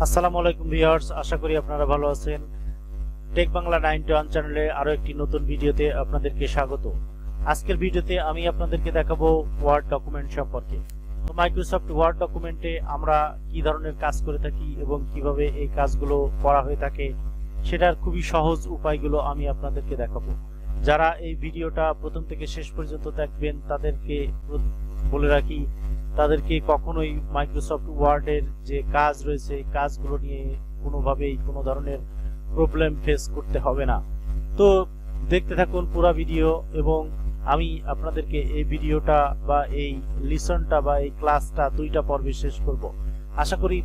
আসসালামু আলাইকুম ভিউয়ার্স, আশা করি আপনারা ভালো আছেন। টেক বাংলা 9 চ্যানেলে আরো একটি নতুন ভিডিওতে আপনাদেরকে স্বাগত। আজকের ভিডিওতে আমি আপনাদেরকে দেখাবো ওয়ার্ড ডকুমেন্ট সম্পর্কে। তো মাইক্রোসফট ওয়ার্ড ডকুমেন্টে আমরা কি ধরনের কাজ করে থাকি এবং কিভাবে এই কাজগুলো করা হয়ে থাকে সেটার খুবই সহজ উপায়গুলো আমি আপনাদেরকে দেখাবো। যারা এই ভিডিওটা প্রথম থেকে শেষ পর্যন্ত দেখবেন তাদেরকে বলে রাখি, তাদেরকে কখনোই মাইক্রোসফট ওয়ার্ডের যে কাজ রয়েছে এই কাজগুলো নিয়ে কোনোভাবেই কোনো ধরনের প্রবলেম ফেস করতে হবে না। তো দেখতে থাকুন পুরো ভিডিও, এবং আমি আপনাদেরকে এই ভিডিওটা বা এই লিসনটা বা এই ক্লাসটা দুইটা পর্বে শেষ করব। আশা করি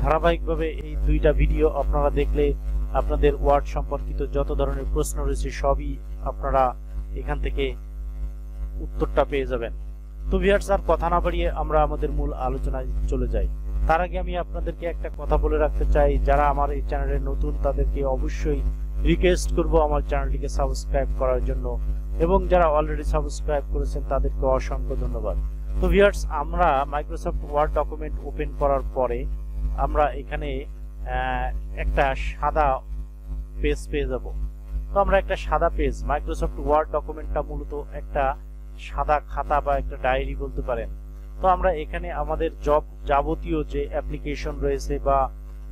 ধারাবাহিকভাবে এই দুইটা ভিডিও আপনারা দেখলে আপনাদের ওয়ার্ড সম্পর্কিত যত ধরনের প্রশ্ন রয়েছে সবই আপনারা এখান থেকে উত্তরটা পেয়ে যাবেন। তো ভিউয়ার্স, আর কথা না বাড়িয়ে আমরা আমাদের মূল আলোচনায় চলে যাই। তার আগে আমি আপনাদেরকে একটা কথা বলে রাখতে চাই, যারা আমার এই চ্যানেলে নতুন তাদেরকে অবশ্যই রিকোয়েস্ট করব আমার চ্যানেলটিকে সাবস্ক্রাইব করার জন্য, এবং যারা অলরেডি সাবস্ক্রাইব করেছেন তাদেরকে অসংখ্য ধন্যবাদ। তো ভিউয়ার্স, আমরা মাইক্রোসফট ওয়ার্ড ডকুমেন্ট ওপেন করার পরে আমরা এখানে একটা সাদা পেজ পেয়ে যাব। তো আমরা একটা সাদা পেজ, মাইক্রোসফট ওয়ার্ড ডকুমেন্টটা মূলত একটা সাদা খাতা বা একটা ডায়েরি বলতে পারেন। তো আমরা এখানে আমাদের যাবতীয় যে অ্যাপ্লিকেশন রয়েছে বা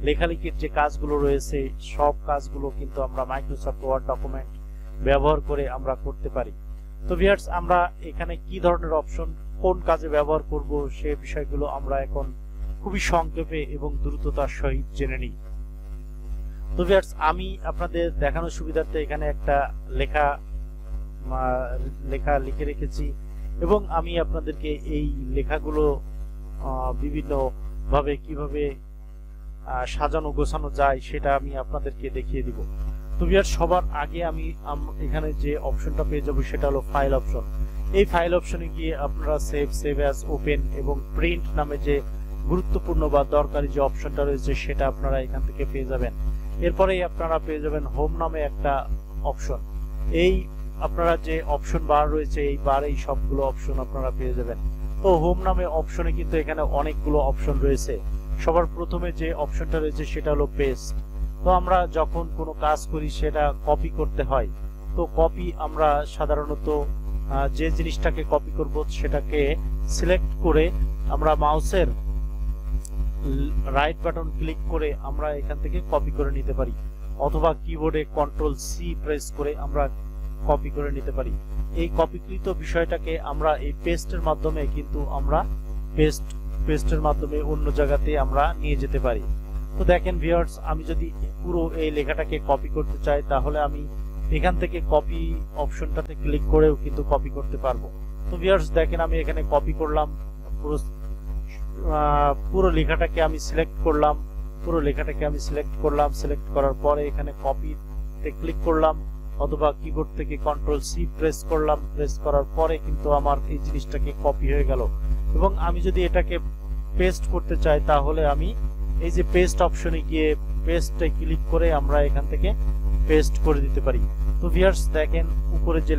লেখালেখির যে কাজগুলো রয়েছে সব কাজগুলো কিন্তু আমরা মাইক্রোসফট ওয়ার্ড ডকুমেন্ট ব্যবহার করে আমরা করতে পারি। তো ভিউয়ার্স, আমরা এখানে কি ধরনের অপশন কোন কাজে ব্যবহার করব সে বিষয়গুলো আমরা এখন খুবই সংক্ষেপে এবং দ্রুততার সহিত জেনে নিই। তো ভিউয়ার্স, আমি আপনাদের দেখানোর সুবিধার্থে এখানে একটা লেখা লিখে রেখেছি, এবং আমি আপনাদেরকে এই লেখাগুলো বিভিন্ন ভাবে কিভাবে সাজানো গোছানো যায় সেটা আমি আপনাদেরকে দেখিয়ে দিব। তো ভিউয়ার্স, সবার আগে আমি এখানে যে অপশনটা পেয়ে যাব সেটা হলো ফাইল অপশন। এই ফাইল অপশনে গিয়ে আপনারা সেভ অ্যাজ, ওপেন এবং প্রিন্ট নামে যে গুরুত্বপূর্ণ বা দরকারি যে অপশনটা রয়েছে সেটা আপনারা এখান থেকে পেয়ে যাবেন। এরপরেই আপনারা পেয়ে যাবেন হোম নামে একটা অপশন। এই আপনারা যে অপশন বার রয়েছে এই বারেই সবগুলো অপশন আপনারা পেয়ে যাবেন। তো হোম নামে অপশনে কিন্তু এখানে অনেকগুলো অপশন রয়েছে। সবার প্রথমে যে অপশনটা রয়েছে সেটা হলো পেস্ট। তো আমরা যখন কোনো কাজ করি সেটা কপি করতে হয়। তো কপি আমরা সাধারণত যে জিনিসটাকে কপি করব সেটাকে সিলেক্ট করে আমরা মাউসের রাইট বাটন ক্লিক করে আমরা এখান থেকে কপি করে নিতে পারি, অথবা কিবোর্ডে Ctrl+C প্রেস করে আমরা কপি করে নিতে পারি। এই কপিকৃত বিষয়টাকে আমরা এই পেস্টের মাধ্যমে কিন্তু আমরা পেস্টের মাধ্যমে অন্য জায়গাতে আমরা নিয়ে যেতে পারি। তো দেখেন ভিউয়ার্স, আমি যদি পুরো এই লেখাটাকে কপি করতে চাই তাহলে আমি এখান থেকে কপি অপশনটাতে ক্লিক করেও কিন্তু কপি করতে পারবো। তো ভিউয়ার্স দেখেন, আমি এখানে কপি করলাম, পুরো লেখাটাকে আমি সিলেক্ট করলাম। সিলেক্ট করার পরে এখানে কপিতে ক্লিক করলাম, অথবা কিবোর্ড থেকে Ctrl+C প্রেস করলাম। প্রেস করার পরে কিন্তু আমার এই জিনিসটাকে কপি হয়ে গেল। এবং আমি যদি এটাকে পেস্ট করতে চাই তাহলে আমি এই যে পেস্ট অপশনে গিয়ে পেস্টে ক্লিক করে আমরা এখান থেকে পেস্ট করে দিতে পারি। তো ভিউয়ার্স দেখেন, উপরে যে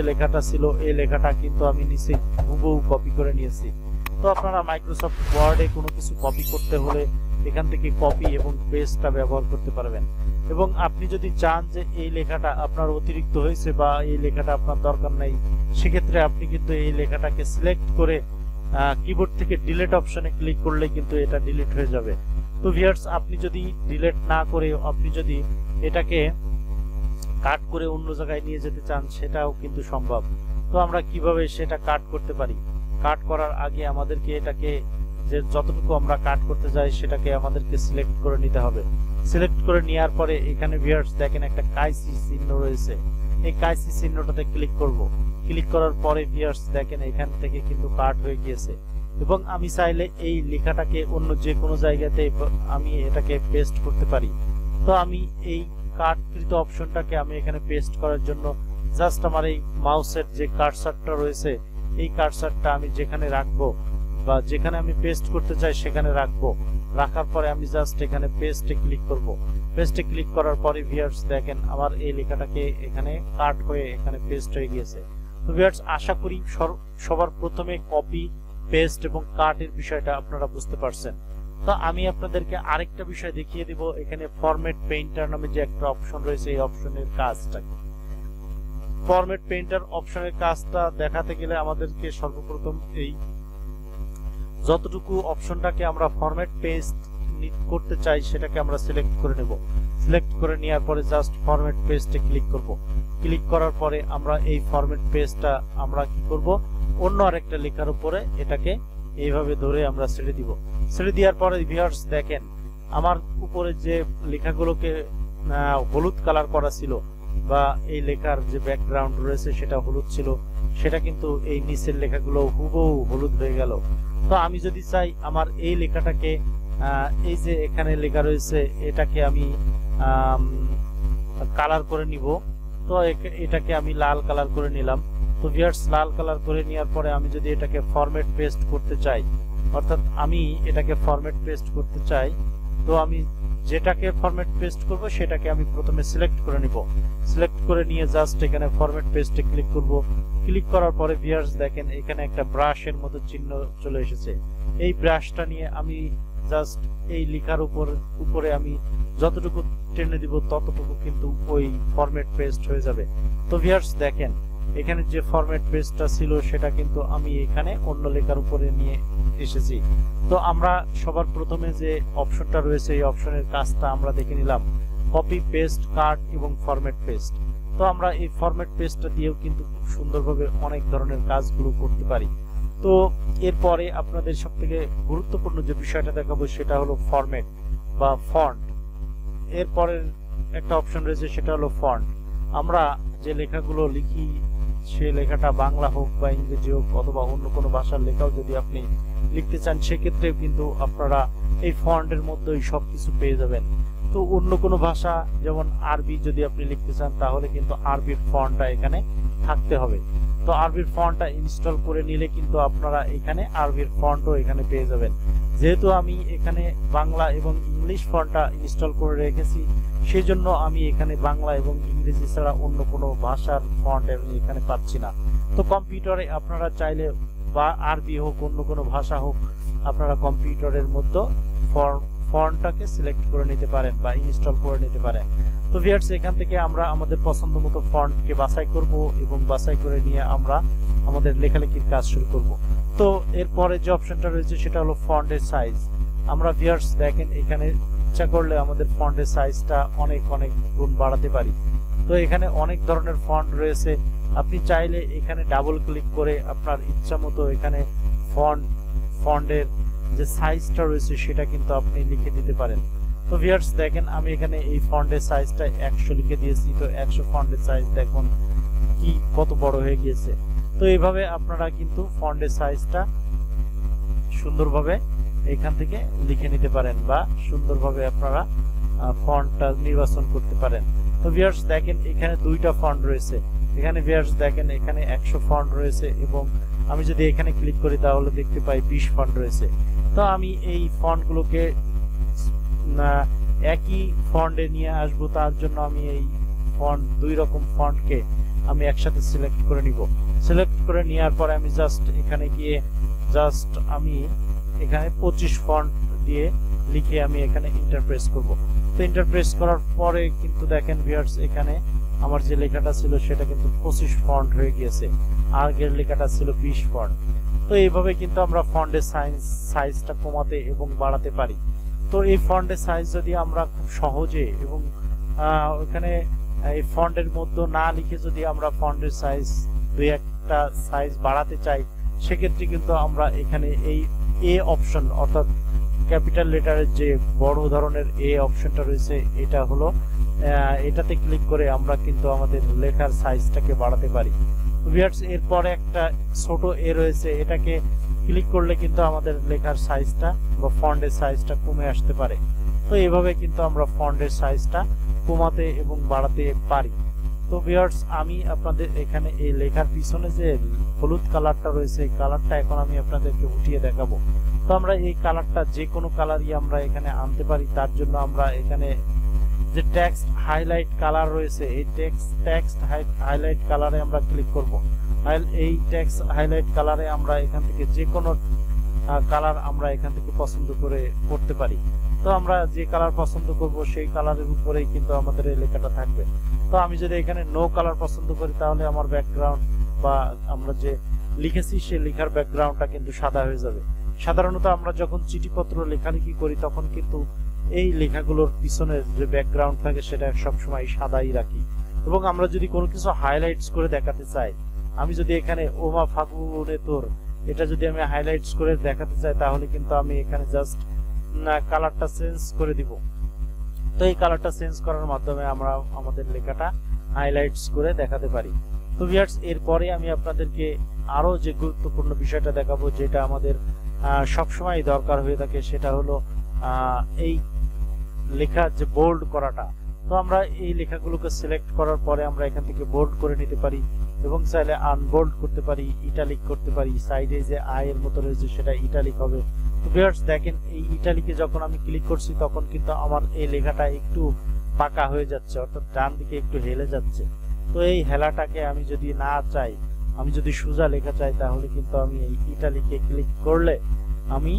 লেখাটা ছিল এই লেখাটা কিন্তু আমি নিচে হুবহু কপি করে নিয়েছি। তো আপনারা মাইক্রোসফট ওয়ার্ডে কোনো কিছু কপি করতে হলে এখান থেকে কপি এবং পেস্টটা ব্যবহার করতে পারবেন। এবং আপনি যদি চান যে এই লেখাটা আপনার অতিরিক্ত হয়েছে বা এই লেখাটা আপনার দরকার নাই, সেক্ষেত্রে আপনি কিন্তু এই লেখাটাকে সিলেক্ট করে কিবোর্ড থেকে ডিলিট অপশনে ক্লিক করলে কিন্তু এটা ডিলিট হয়ে যাবে। তো ভিউয়ার্স, আপনি যদি ডিলিট না করে আপনি যদি এটাকে কাট করে অন্য জায়গায় নিয়ে যেতে চান সেটাও কিন্তু সম্ভব। তো আমরা কিভাবে সেটা কাট করতে পারি? কাট করার আগে আমাদেরকে এটাকে যে যতটুকু আমরা কাট করতে যাই সেটাকে আমাদেরকে সিলেক্ট করে নিতে হবে। সিলেক্ট করে নেওয়ার পরে এখানে ভিউয়ার্স দেখেন একটা কাইসি চিহ্ন রয়েছে, এই কাইসি চিহ্নটাতে ক্লিক করব। ক্লিক করার পরে ভিউয়ার্স দেখেন এখান থেকে কিন্তু কাট হয়ে গিয়েছে, এবং আমি চাইলে এই লেখাটাকে অন্য যে কোনো জায়গাতে আমি এটাকে পেস্ট করতে পারি। তো আমি এই কাটকৃত অপশনটাকে আমি এখানে পেস্ট করার জন্য জাস্ট আমার এই মাউসের যে কার্সারটা রয়েছে এই কার্সারটা আমি যেখানে রাখবো বা যেখানে আমি পেস্ট করতে চাই সেখানে রাখার পরে আমি জাস্ট এখানে পেস্টে ক্লিক করব। পেস্টে ক্লিক করার পরে ভিউয়ার্স দেখেন আমার এই লেখাটাকে এখানে কাট হয়ে এখানে পেস্ট হয়ে গিয়েছে। তো ভিউয়ার্স, আশা করি সবার প্রথমে কপি, পেস্ট এবং কাটের বিষয়টা আপনারা বুঝতে পারছেন। তো আমি আপনাদেরকে আরেকটা বিষয় দেখিয়ে দিব, এখানে ফরম্যাট পেইন্টার নামে যে একটা অপশন রয়েছে এই অপশনের কাজটা কি। ফরম্যাট পেইন্টার অপশনের কাজটা দেখাতে গেলে আমাদেরকে সর্বপ্রথম এই যতটুকু অপশনটাকে আমরা ফরম্যাট পেস্ট করতে চাই সেটাকে আমরা সিলেক্ট করে নেব। সিলেক্ট করে নেওয়ার পরে জাস্ট ফরম্যাট পেস্টে ক্লিক করব। ক্লিক করার পরে আমরা এই ফরম্যাট পেজটা আমরা কি করব, অন্য আরেকটা লেখার উপরে এটাকে এইভাবে ধরে আমরা ছেড়ে দিব। ছেড়ে দেওয়ার পরে ভিউয়ার্স দেখেন আমার উপরে যে লেখাগুলোকে হলুদ কালার করা ছিল বা এই লেখার যে ব্যাকগ্রাউন্ড রয়েছে সেটা হলুদ ছিল, সেটা কিন্তু এই নিচের লেখাগুলো হুবহু হলুদ হয়ে গেল। তো আমি যদি চাই আমার এই লেখাটাকে এই যে এখানে লেখা রয়েছে এটাকে আমি কালার করে নিব। তো এটাকে আমি লাল কালার করে নিলাম। তো ভিউয়ার্স লাল কালার করে নেওয়ার পরে আমি যদি এটাকে ফরম্যাট পেস্ট করতে চাই, অর্থাৎ আমি এটাকে ফরম্যাট পেস্ট করতে চাই, তো আমি যেটাকে ফরম্যাট পেস্ট করব সেটাকে আমি প্রথমে সিলেক্ট করে নিব। সিলেক্ট করে নিয়ে জাস্ট এখানে ফরম্যাট পেস্টে ক্লিক করব। ক্লিক করার পরে ভিউয়ার্স দেখেন এখানে একটা ব্রাশের মতো চিহ্ন চলে এসেছে। এই ব্রাশটা নিয়ে আমি জাস্ট এই লেখার উপরে আমি যতটুকু টেনে দিব ততটুকু কিন্তু ওই ফরম্যাট পেস্ট হয়ে যাবে। তো ভিউয়ার্স দেখেন এখানে যে ফরম্যাট পেজটা ছিল সেটা কিন্তু আমি এখানে অন্য লেখার উপরে নিয়ে এসেছি। তো আমরা সবার প্রথমে যে অপশনটা রয়েছে এই অপশনের কাজটা আমরা দেখে নিলাম, কপি পেস্ট কাট এবং ফরম্যাট পেস্ট। তো আমরা এই ফরম্যাট পেজটা দিয়েও কিন্তু খুব সুন্দরভাবে অনেক ধরনের কাজগুলো করতে পারি। তো এরপরে আপনাদের সবথেকে গুরুত্বপূর্ণ যে বিষয়টা দেখাবো সেটা হলো ফরম্যাট বা ফন্ট। এরপরের একটা অপশন রয়েছে সেটা হলো ফন্ট। আমরা যে লেখাগুলো লিখি সে লেখাটা বাংলা হোক বা ইংরেজি হোক অথবা অন্য কোনো ভাষার লেখাও যদি আপনি লিখতে চান সেক্ষেত্রেও কিন্তু আপনারা এই ফন্টের মধ্যেই সবকিছু পেয়ে যাবেন। তো অন্য কোনো ভাষা যেমন আরবি যদি আপনি লিখতে চান তাহলে কিন্তু আরবির ফন্টটা এখানে থাকতে হবে। তো আরবির ফন্টটা ইনস্টল করে নিলে কিন্তু আপনারা এখানে আরবির ফন্টও এখানে পেয়ে যাবেন। যেহেতু আমি এখানে বাংলা এবং ইংলিশ ফন্টটা ইনস্টল করে রেখেছি সেজন্য আমি এখানে বাংলা এবং ইংরেজি ছাড়া অন্য কোনো ভাষার ফন্ট আমি এখানে পাচ্ছি না। তো কম্পিউটারে আপনারা চাইলে বা আরবি হোক অন্য কোনো ভাষা হোক আপনারা কম্পিউটারের মধ্যে ফন্টটাকে সিলেক্ট করে নিতে পারেন বা ইনস্টল করে নিতে পারেন। তো ভিউয়ার্স এখান থেকে আমরা আমাদের পছন্দ মতো ফন্টকে বাছাই করব এবং বাছাই করে নিয়ে আমরা আমাদের লেখালেখির কাজ শুরু করব। তো এরপরে যে অপশনটা রয়েছে সেটা হলো ফন্টের সাইজ। আমরা ভিউয়ার্স দেখেন এখানে ইচ্ছা করলে আমাদের ফন্টের সাইজটা অনেক গুণ বাড়াতে পারি। তো এখানে অনেক ধরনের ফন্ট রয়েছে, আপনি চাইলে এখানে ডাবল ক্লিক করে আপনার ইচ্ছা মতো এখানে ফন্টের যে সাইজটা রয়েছে সেটা কিন্তু আপনি লিখে দিতে পারেন। তো ভিউয়ার্স দেখেন আমি এখানে এই ফন্টের সাইজটা 100 লিখে দিয়েছি। তো 100 ফন্টের সাইজ দেখুন কি কত বড় হয়ে গিয়েছে। তো এইভাবে আপনারা কিন্তু ফন্টের সাইজটা সুন্দরভাবে এখান থেকে লিখে নিতে পারেন বা সুন্দরভাবে আপনারা ফন্টটা নির্বাচন করতে পারেন। তো ভিউয়ার্স দেখেন এখানে দুইটা ফন্ট রয়েছে। এখানে ভিউয়ার্স দেখেন এখানে 100 ফন্ট রয়েছে এবং আমি যদি এখানে ক্লিক করি তাহলে দেখতে পাই 20 ফন্ট রয়েছে। তো আমি এই ফন্টগুলোকে একই ফন্টে নিয়ে আসবো, তার জন্য আমি এই ফন্ট দুই রকম ফন্টকে আমি একসাথে সিলেক্ট করে নিব। সিলেক্ট করে নেওয়ার পরে আমি জাস্ট এখানে গিয়ে জাস্ট আমি এখানে 25 ফন্ট দিয়ে লিখে আমি এখানে এন্টার প্রেস করব। তো এন্টার প্রেস করার পরে কিন্তু দেখেন ভিউয়ার্স এখানে আমার যে লেখাটা ছিল সেটা কিন্তু 25 ফন্ট হয়ে গিয়েছে, আগের লেখাটা ছিল 20 ফন্ট। তো এইভাবে কিন্তু আমরা ফন্টের সাইজটা কমাতে এবং বাড়াতে পারি। তো এই ফন্টের সাইজ যদি আমরা খুব সহজে এবং ওখানে এই ফন্টের মধ্যে না লিখে যদি আমরা ফন্টের সাইজ দুই একটা সাইজ বাড়াতে চাই সেক্ষেত্রে কিন্তু আমরা এখানে এই এ অপশন অর্থাৎ ক্যাপিটাল লেটারের যে বড় ধরনের এ অপশনটা রয়েছে এটা হলো এটাতে ক্লিক করে আমরা কিন্তু আমাদের লেখার সাইজটাকে বাড়াতে পারি। ভিউয়ার্স এরপরে একটা ছোট এ রয়েছে, এটাকে ক্লিক করলে কিন্তু আমাদের লেখার সাইজটা বা ফন্টের সাইজটা কমে আসতে পারে। তো এইভাবে কিন্তু আমরা ফন্টের সাইজটা কমাতে এবং বাড়াতে পারি। তো ভিউয়ার্স আমি আপনাদের এখানে এই লেখার পিছনে যে হলুদ কালারটা রয়েছে এই কালারটা এখন আমি আপনাদেরকে উঠিয়ে দেখাবো। তো আমরা এই কালারটা যে কোনো কালারই আমরা এখানে আনতে পারি, তার জন্য আমরা এখানে যে টেক্সট হাইলাইট কালার রয়েছে এই টেক্সট হাইলাইট কালারে আমরা ক্লিক করব। এই টেক্সট হাইলাইট কালারে আমরা এখান থেকে যে কোনো কালার আমরা এখান থেকে পছন্দ করে করতে পারি। তো আমরা যে কালার পছন্দ করব সেই কালারের উপরেই কিন্তু আমাদের এই লেখাটা থাকবে। তো আমি যদি এখানে নো কালার পছন্দ করি তাহলে আমার ব্যাকগ্রাউন্ড বা আমরা যে লিখেছি সেই লেখার ব্যাকগ্রাউন্ডটা কিন্তু সাদা হয়ে যাবে। সাধারণত আমরা যখন চিঠিপত্র লেখালেখি করি তখন কিন্তু এই লেখাগুলোর পিছনের যে ব্যাকগ্রাউন্ড থাকে সেটা সবসময় সাদাই রাখি। এবং আমরা যদি কোনো কিছু হাইলাইটস করে দেখাতে চাই, আমি যদি এখানে ওমা ফাগুনে তোর এটা যদি আমি হাইলাইটস করে দেখাতে চাই তাহলে কিন্তু আমি এখানে জাস্ট কালারটা চেঞ্জ করে দিব। তো এই কালারটা চেঞ্জ করার মাধ্যমে আমরা আমাদের লেখাটা হাইলাইটস করে দেখাতে পারি। তো ভিউয়ার্স, এরপরে আমি আপনাদেরকে আরো যে গুরুত্বপূর্ণ বিষয়টা দেখাবো যেটা আমাদের সবসময় দরকার হয়ে থাকে, সেটা হলো এই লেখা যে বোল্ড করাটা। তো আমরা এই লেখাগুলোকে সিলেক্ট করার পরে আমরা এখান থেকে বোল্ড করে নিতে পারি এবং চাইলে আনবোল্ড করতে পারি, ইটালিক করতে পারি। সাইডে যে আই এর মতো রয়েছে সেটা ইটালিক হবে। তো ভিউয়ার্স দেখেন, এই ইটালিকে যখন আমি ক্লিক করছি তখন কিন্তু আমার এই লেখাটা একটু পাকা হয়ে যাচ্ছে, অর্থাৎ ডান দিকে একটু হেলে যাচ্ছে। তো এই হেলাটাকে আমি যদি না চাই, আমি যদি সোজা লেখা চাই, তাহলে কিন্তু আমি এই ইটালিকে ক্লিক করলে আমি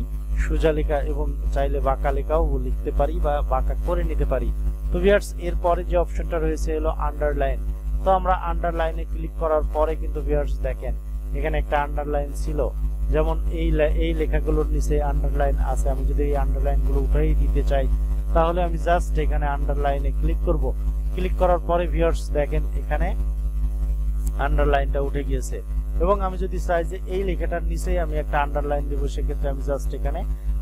সোজা লেখা এবং চাইলে বাঁকা লেখাও লিখতে পারি বা বাঁকা করে নিতে পারি। তো ভিউয়ার্স, এরপরে যে অপশনটা রয়েছে হলো আন্ডারলাইন। তো আমরা আন্ডারলাইনে ক্লিক করার পরে কিন্তু ভিউয়ার্স দেখেন এখানে একটা আন্ডারলাইন ছিল, যেমন এই লেখাগুলোর নিচে আন্ডারলাইন আছে। আমি যদি এই আন্ডারলাইন গুলো উঠাই দিতে চাই তাহলে আমি জাস্ট এখানে আন্ডারলাইনে ক্লিক করব। ক্লিক করার পরে ভিউয়ার্স দেখেন এখানে আন্ডারলাইনটা উঠে গিয়েছে। এবং আমি যদি চাই যে এই লেখাটার নিচেই আমি একটা আন্ডারলাইন দেব, সেক্ষেত্রে আমি জাস্ট এখানে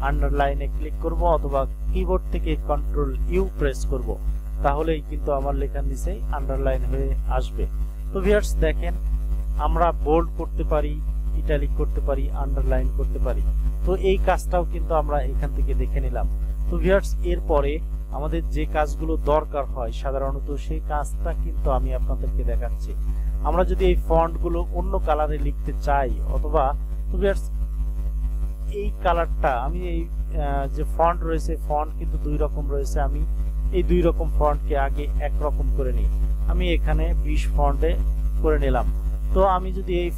আন্ডারলাইনে ক্লিক করব অথবা কিবোর্ড থেকে কন্ট্রোল ইউ প্রেস করব, তাহলেই কিন্তু আমার লেখার নিচেই আন্ডারলাইন হয়ে আসবে। তো ভিউয়ার্স দেখেন, আমরা বোল্ড করতে পারি, ইটালিক করতে পারি, আন্ডারলাইন করতে পারি। তো এই কাজটাও কিন্তু আমরা এখান থেকে দেখে নিলাম। তো ভিউয়ার্স, এরপরে আমাদের যে কাজগুলো দরকার হয় সাধারণত সেই কাজটা কিন্তু আমি আপনাদেরকে দেখাচ্ছি। আমরা যদি এই ফন্টগুলো অন্য কালারে লিখতে চাই অথবা, তো ভিউয়ার্স এই কালারটা আমি এই যে ফন্ট রয়েছে, ফন্ট কিন্তু দুই রকম রয়েছে। আমি এই দুই রকম ফন্টকে আগে একরকম করে নিই। আমি এখানে 20 ফন্টে করে নিলাম। তো আমি যদি এই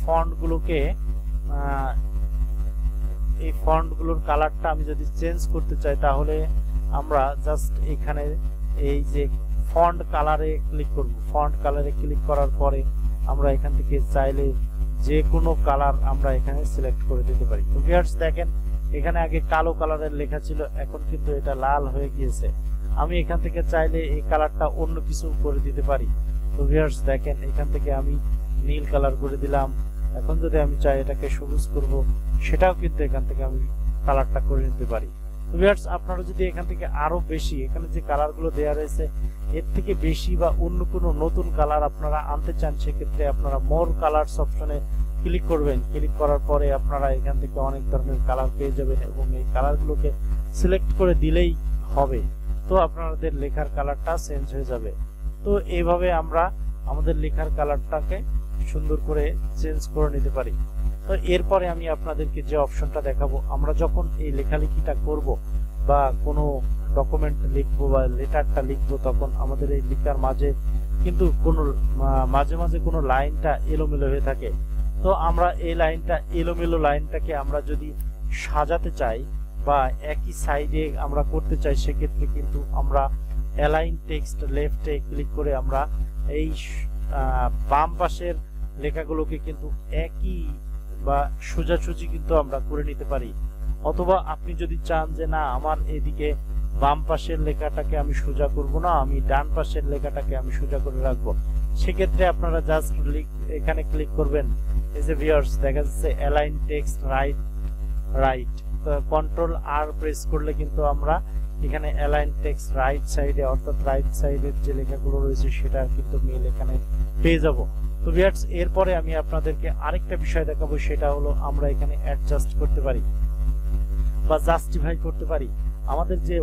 ফন্টগুলোর কালারটা আমি যদি চেঞ্জ করতে চাই তাহলে আমরা জাস্ট এখানে এই যে ফন্ট কালারে ক্লিক করব। ফন্ট কালারে ক্লিক করার পরে আমরা এখান থেকে চাইলে যে কোনো কালার আমরা এখানে সিলেক্ট করে দিতে পারি। তো ভিউয়ার্স দেখেন, এখানে আগে কালো কালারের লেখা ছিল, এখন কিন্তু এটা লাল হয়ে গিয়েছে। আমি এখান থেকে চাইলে এই কালারটা অন্য কিছু করে দিতে পারি। তো ভিউয়ার্স দেখেন, এখান থেকে আমি নীল কালার করে দিলাম। এখন যদি আমি চাই এটাকে সবুজ করব, সেটাও কিন্তু এখান থেকে আমি কালারটা করে নিতে পারি। তো ভিউয়ার্স, আপনারা যদি এখান থেকে আরো বেশি, এখানে যে কালারগুলো দেওয়া রয়েছে এর থেকে বেশি বা অন্য কোনো নতুন কালার আপনারা আনতে চান, সেক্ষেত্রে আপনারা মোর কালারস অপশনে ক্লিক করবেন। ক্লিক করার পরে আপনারা এখান থেকে অনেক ধরনের কালার পেয়ে যাবেন এবং এই কালারগুলোকে সিলেক্ট করে দিলেই হবে। তো আপনাদের লেখার কালারটা চেঞ্জ হয়ে যাবে। তো এইভাবে আমরা আমাদের লেখার কালারটাকে সুন্দর করে চেঞ্জ করে নিতে পারি। তো এরপরে আমি আপনাদেরকে যে অপশনটা দেখাবো, আমরা যখন এই লেখালেখিটা করব বা কোনো ডকুমেন্ট লিখবো বা লেটারটা লিখবো, তখন আমাদের এই লেখার মাঝে কিন্তু কোনো মাঝে মাঝে কোনো লাইনটা এলোমেলো হয়ে থাকে। তো আমরা এই লাইনটা এলোমেলো লাইনটাকে আমরা যদি সাজাতে চাই বা একই সাইডে আমরা করতে চাই, সেক্ষেত্রে কিন্তু আমরা অ্যালাইন টেক্সট লেফটে ক্লিক করে আমরা এই বাম পাশের লেখাগুলোকে কিন্তু একই বা সোজাসুজি কিন্তু আমরা করে নিতে পারি। অথবা আপনি যদি চান যে না, আমার এদিকে বাম পাশের লেখাটাকে আমি সোজা করব না, আমি ডান পাশের লেখাটাকে আমি সোজা করে রাখবো, সেক্ষেত্রে আপনারা জাস্ট এখানে ক্লিক করবেন। এই যে ভিউয়ার্স দেখা যাচ্ছে অ্যালাইন টেক্সট রাইট, তো কন্ট্রোল আর প্রেস করলে কিন্তু আমরা এখানে অ্যালাইন টেক্সট রাইট সাইডে, অর্থাৎ রাইট সাইডের যে লেখাগুলো রয়েছে সেটা কিন্তু মিল এখানে পেয়ে যাব। তো ভিউয়ার্স, এরপরে আমি আপনাদেরকে আরেকটা বিষয় দেখাবো, সেটা হলো আমরা এখানে অ্যাডজাস্ট করতে পারি বা জাস্টিফাই করতে পারি। আমাদের যে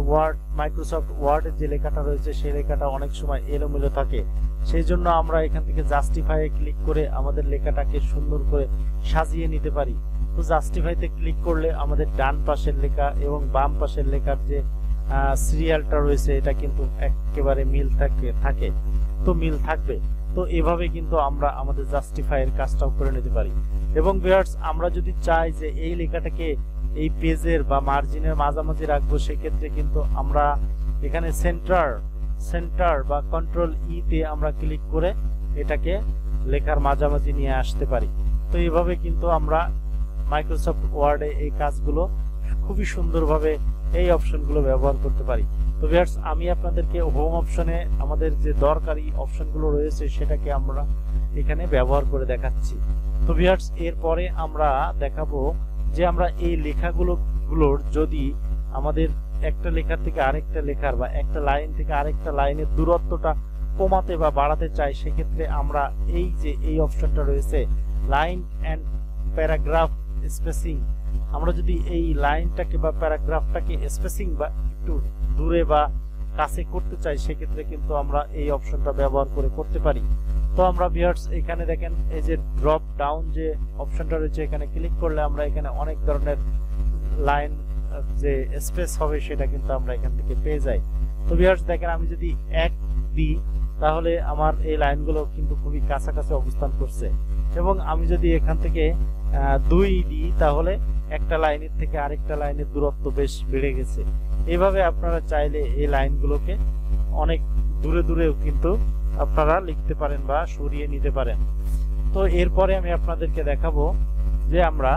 মাইক্রোসফট ওয়ার্ডের যে লেখাটা রয়েছে সেই লেখাটা অনেক সময় এলোমেলো থাকে, সেই জন্য আমরা এখান থেকে জাস্টিফাই ক্লিক করে আমাদের লেখাটাকে সুন্দর করে সাজিয়ে নিতে পারি। তো জাস্টিফাইতে ক্লিক করলে আমাদের ডান পাশের লেখা এবং বাম পাশের লেখার যে সিরিয়ালটা রয়েছে এটা কিন্তু একেবারে মিল থাকে, তো মিল থাকবে। তো এভাবে কিন্তু আমরা আমাদের জাস্টিফাইয়ের কাজটাও করে নিতে পারি। এবং ভিউয়ার্স, আমরা যদি চাই যে এই লেখাটাকে এই পেজের বা মার্জিনের মাঝামাঝি রাখবো, সেক্ষেত্রে কিন্তু আমরা এখানে সেন্টার বা কন্ট্রোল তে আমরা ক্লিক করে এটাকে লেখার মাঝামাঝি নিয়ে আসতে পারি। তো এইভাবে কিন্তু আমরা মাইক্রোসফট ওয়ার্ডে এই কাজগুলো খুবই সুন্দরভাবে এই অপশনগুলো ব্যবহার করতে পারি। তো ভিউয়ার্স, আমি আপনাদেরকে হোম অপশনে আমাদের যে দরকারি অপশনগুলো রয়েছে সেটাকে আমরা এখানে ব্যবহার করে দেখাচ্ছি। তো ভিউয়ার্স, এরপরে আমরা দেখাবো যে আমরা এই লেখাগুলোর যদি আমাদের একটা লেখার থেকে আরেকটা লেখার বা একটা লাইন থেকে আরেকটা লাইনের দূরত্বটা কমাতে বা বাড়াতে চাই, সেক্ষেত্রে আমরা এই যে এই অপশনটা রয়েছে লাইন অ্যান্ড প্যারাগ্রাফ স্পেসিং, আমরা যদি এই লাইনটাকে বা প্যারাগ্রাফটাকে স্পেসিং বা একটু দূরে বা কাছে করতে চাই, সেক্ষেত্রে কিন্তু আমরা এই অপশনটা ব্যবহার করে করতে পারি। তো আমরা ভিউয়ার্স এখানে দেখেন এই যে ড্রপ ডাউন যে অপশনটা রয়েছে, এখানে ক্লিক করলে আমরা এখানে অনেক ধরনের লাইন যে স্পেস হবে সেটা কিন্তু আমরা এখান থেকে পেয়ে যাই। তো ভিউয়ার্স দেখেন, আমি যদি 1 দিই তাহলে আমার এই লাইনগুলো কিন্তু খুবই কাছাকাছি অবস্থান করছে, এবং আমি যদি এখান থেকে 2 দিই তাহলে একটা লাইনের থেকে আরেকটা লাইনের দূরত্ব বেশ বেড়ে গেছে। এইভাবে আপনারা চাইলে এই লাইনগুলোকে অনেক দূরে দূরেও কিন্তু আপনারা লিখতে পারেন বা সরিয়ে নিতে পারেন। তো এরপরে আমি আপনাদেরকে দেখাবো যে আমরা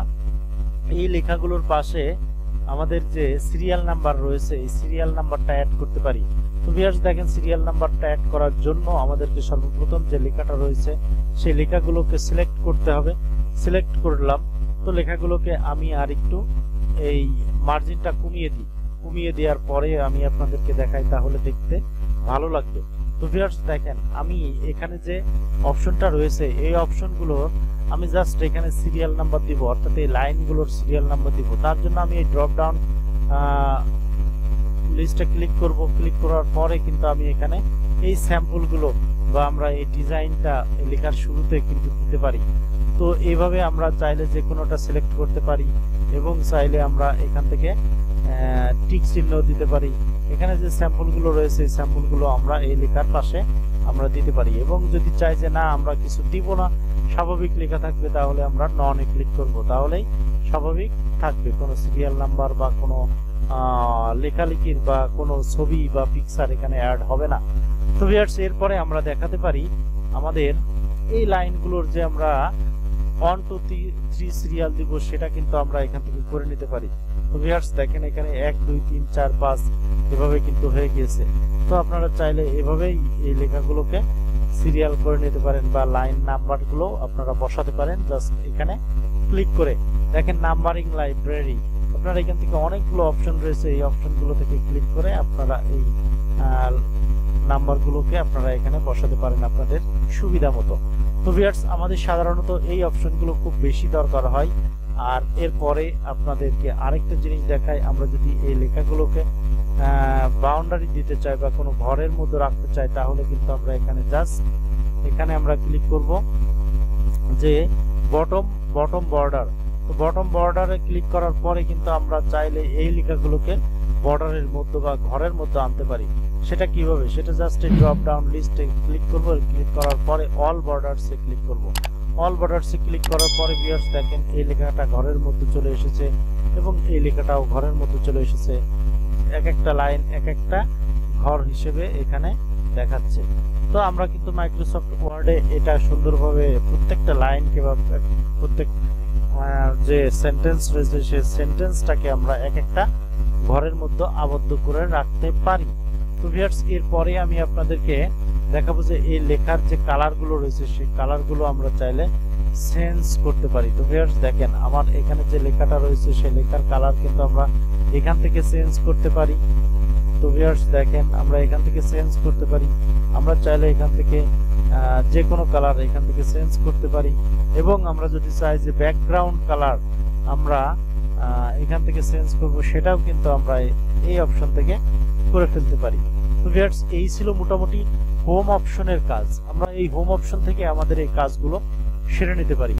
এই লেখাগুলোর পাশে আমাদের যে সিরিয়াল নাম্বার রয়েছে এই সিরিয়াল নাম্বারটা অ্যাড করতে পারি। তো ভিউয়ার্স দেখেন, সিরিয়াল নাম্বারটা অ্যাড করার জন্য আমাদেরকে সর্বপ্রথম যে লেখাটা রয়েছে সেই লেখাগুলোকে সিলেক্ট করতে হবে। সিলেক্ট করলাম, তো লেখাগুলোকে আমি আর একটু এই মার্জিনটা কমিয়ে দেওয়ার পরে আমি আপনাদেরকে দেখাই, তাহলে দেখতে ভালো লাগবে। তো ভিউয়ার্স দেখেন, আমি এখানে যে অপশনটা রয়েছে এই অপশনগুলো আমি জাস্ট এখানে সিরিয়াল নাম্বার দিব, অর্থাৎ এই লাইনগুলোর সিরিয়াল নাম্বার দিব। তার জন্য আমি এই ড্রপ ডাউন লিস্টে ক্লিক করব। ক্লিক করার পরে কিন্তু আমি এখানে এই স্যাম্পলগুলো বা আমরা এই ডিজাইনটা লেখার শুরুতে কিন্তু দিতে পারি। তো এইভাবে আমরা চাইলে যে কোনোটা সিলেক্ট করতে পারি, এবং চাইলে আমরা এখান থেকে টিক চিহ্ন দিতে পারি। এখানে যে স্যাম্পলগুলো রয়েছে এই স্যাম্পলগুলো আমরা এই লেখার পাশে আমরা দিতে পারি, এবং যদি চাই যে না আমরা কিছু দিব না, স্বাভাবিক লেখা থাকবে, তাহলে আমরা ননে ক্লিক করব, তাহলেই স্বাভাবিক থাকবে, কোনো সিরিয়াল নাম্বার বা কোনো লেখালেখির বা কোনো ছবি বা পিকচার এখানে অ্যাড হবে না। তো ভিউয়ার্স, এরপরে আমরা দেখাতে পারি আমাদের এই লাইনগুলোর যে আমরা 1 2 3 সিরিয়াল দিব, সেটা কিন্তু আমরা এখান থেকে করে নিতে পারি। তো ভিউয়ার্স দেখেন, এখানে 1 2 3 4 5 এভাবে কিন্তু হয়ে গিয়েছে। তো আপনারা চাইলে এভাবেই এই লেখাগুলোকে সিরিয়াল করে নিতে পারেন বা লাইন নাম্বারগুলো আপনারা বসাতে পারেন। জাস্ট এখানে ক্লিক করে দেখেন নাম্বারিং লাইব্রেরি, আপনারা এখান থেকে অনেকগুলো অপশন রয়েছে, এই অপশনগুলো থেকে ক্লিক করে আপনারা এই নাম্বারগুলোকে আপনারা এখানে বসাতে পারেন আপনাদের সুবিধা মতো। তো ভিউয়ার্স, আমাদের সাধারণত এই অপশনগুলো খুব বেশি দরকার হয়। আর এরপরে আপনাদেরকে আরেকটা জিনিস দেখাই, আমরা যদি এই লেখাগুলোকে বাউন্ডারি দিতে চাই বা কোনো ঘরের মধ্যে রাখতে চাই, তাহলে কিন্তু আমরা এখানে জাস্ট এখানে আমরা ক্লিক করব যে বটম বর্ডার। তো বটম বর্ডারে ক্লিক করার পরে কিন্তু আমরা চাইলে এই লেখাগুলোকে বর্ডারের মধ্যে বা ঘরের মধ্যে আনতে পারি। সেটা কিভাবে, সেটা জাস্ট এই ড্রপ ডাউন লিস্টে ক্লিক করব। ক্লিক করার পরে অল বর্ডারসে ক্লিক করব। অল বর্ডারসে ক্লিক করার পরে ভিউয়ার্স দেখেন এই লেখাটা ঘরের মধ্যে চলে এসেছে, এবং এই লেখাটাও ঘরের মধ্যে চলে এসেছে। এক একটা লাইন এক একটা ঘর হিসেবে এখানে দেখাচ্ছে। তো আমরা কিন্তু মাইক্রোসফট ওয়ার্ডে এটা সুন্দরভাবে প্রত্যেকটা লাইনকে বা প্রত্যেক যে সেন্টেন্স রয়েছে সেই সেন্টেন্সটাকে আমরা এক একটা ঘরের মধ্যে আবদ্ধ করে রাখতে পারি। তো ভিউয়ার্স, এরপরে আমি আপনাদেরকে দেখাবো যে এই লেখার যে কালারগুলো রয়েছে সেই কালারগুলো আমরা চাইলে চেঞ্জ করতে পারি। তো ভিউয়ার্স দেখেন, আমার এখানে যে লেখাটা রয়েছে সেই লেখার কালার কিন্তু আমরা এখান থেকে চেঞ্জ করতে পারি। তো ভিউয়ার্স দেখেন, আমরা এখান থেকে চেঞ্জ করতে পারি। আমরা চাইলে এখান থেকে যে কোনো কালার এখান থেকে চেঞ্জ করতে পারি, এবং আমরা যদি চাই যে ব্যাকগ্রাউন্ড কালার আমরা এখান থেকে চেঞ্জ করব, সেটাও কিন্তু আমরা এই অপশন থেকে করে ফেলতে পারি। তো ভিউয়ার্স, এই ছিল মোটামুটি হোম অপশনের কাজ। আমরা এই হোম অপশন থেকে আমাদের এই কাজগুলো সেরে নিতে পারি।